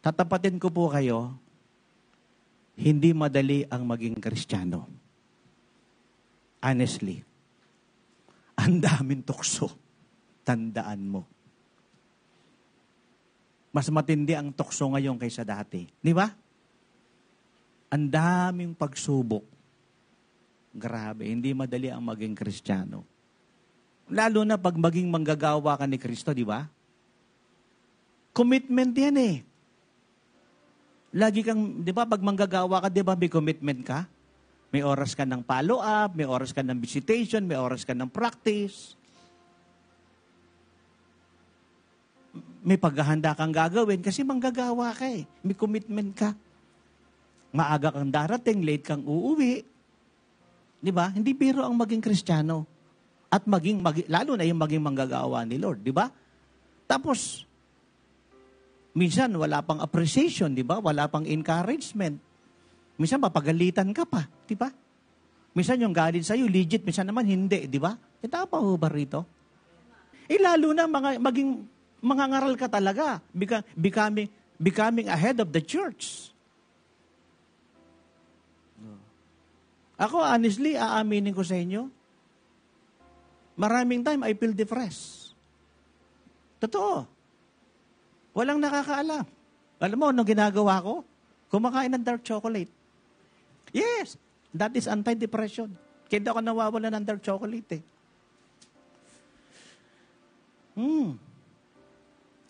tatapatin ko po kayo, hindi madali ang maging Kristiyano. Honestly. Ang daming tukso. Tandaan mo. Mas matindi ang tukso ngayon kaysa dati. Di ba? Ang daming pagsubok. Grabe, hindi madali ang maging Kristiyano. Lalo na pag maging manggagawa ka ni Kristo, di ba? Commitment yan eh. Lagi kang, di ba, pag manggagawa ka, di ba, may commitment ka? May oras ka ng follow-up, may oras ka ng visitation, may oras ka ng practice. May paghahanda kang gagawin kasi manggagawa ka eh. May commitment ka. Maaga kang darating, late kang uuwi. Di ba? Hindi biro ang maging Kristiyano. At lalo na yung maging manggagawa ni Lord. Di ba? Tapos, minsan wala pang appreciation, di ba? Wala pang encouragement. Minsan mapagalitan ka pa, di ba? Minsan yung galit sa'yo, legit. Minsan naman hindi, di ba? Ito pa ho ba rito? Lalo na maging mangangaral ka talaga. Becoming ahead of the church. Ako, honestly, aaminin ko sa inyo, maraming time I feel depressed. Totoo. Walang nakakaalam. Alam mo, anong ginagawa ko? Kumakain ng dark chocolate. Yes, that is anti-depression. Kaya hindi ako nawawala ng dark chocolate eh.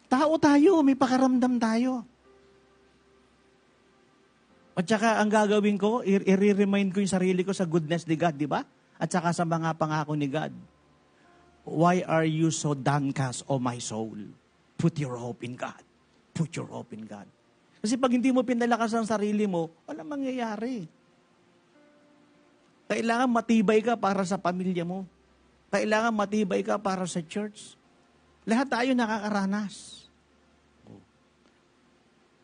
Tao tayo, may pakaramdam tayo. At saka ang gagawin ko, i-remind ko yung sarili ko sa goodness ni God, di ba? At saka sa mga pangako ni God. Why are you so downcast, O my soul? Put your hope in God. Put your hope in God. Kasi pag hindi mo pinalakas ang sarili mo, walang mangyayari. Kailangan matibay ka para sa pamilya mo. Kailangan matibay ka para sa church. Lahat tayo nakakaranas.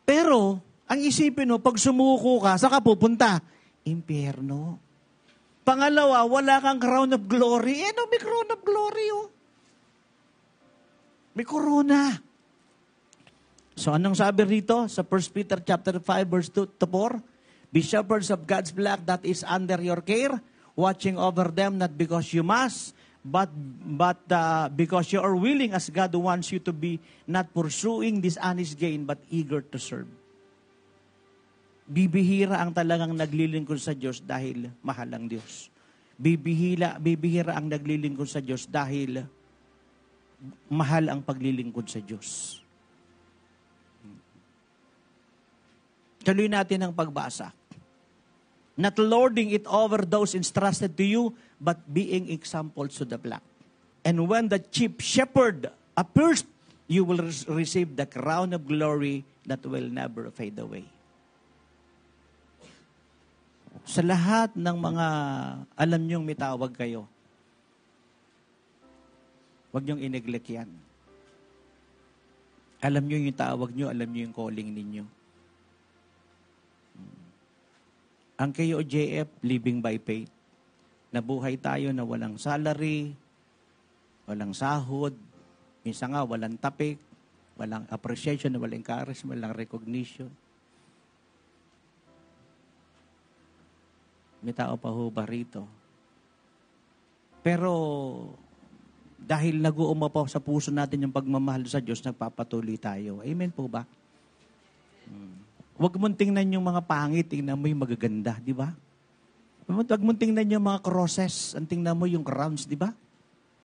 Pero, ang isipin mo, pag sumuko ka, saan ka pupunta? Impyerno. Pangalawa, wala kang crown of glory. May crown of glory, oh. May corona. So, anong sabi rito sa 1 Peter chapter 5, verse 2 to 4? Be shepherds of God's flock that is under your care, watching over them not because you must, but because you are willing as God wants you to be, not pursuing dishonest gain, but eager to serve. Bibihira ang talagang naglilingkod sa Diyos dahil mahal ang Diyos. Bibihira ang naglilingkod sa Diyos dahil mahal ang paglilingkod sa Diyos. Tuloy natin ang pagbasa. Not lording it over those entrusted to you, but being examples to the flock. And when the chief shepherd appears, you will receive the crown of glory that will never fade away. Sa lahat ng mga alam niyong may tawag kayo, huwag niyong ineglect yan. Alam niyo yung tawag niyo, alam niyo yung calling ninyo. Ang KOJF, living by faith. Nabuhay tayo na walang salary, walang sahod, minsan nga walang tapik, walang appreciation, walang encouragement, walang recognition. May tao pa ho ba rito? Pero dahil nag-uuma pa sa puso natin yung pagmamahal sa Diyos, nagpapatuloy tayo. Amen po ba? Huwag mong tingnan yung mga pangit, tingnan mo yung magaganda, di ba? Huwag mong tingnan yung mga crosses, ang tingnan mo yung crowns, di ba?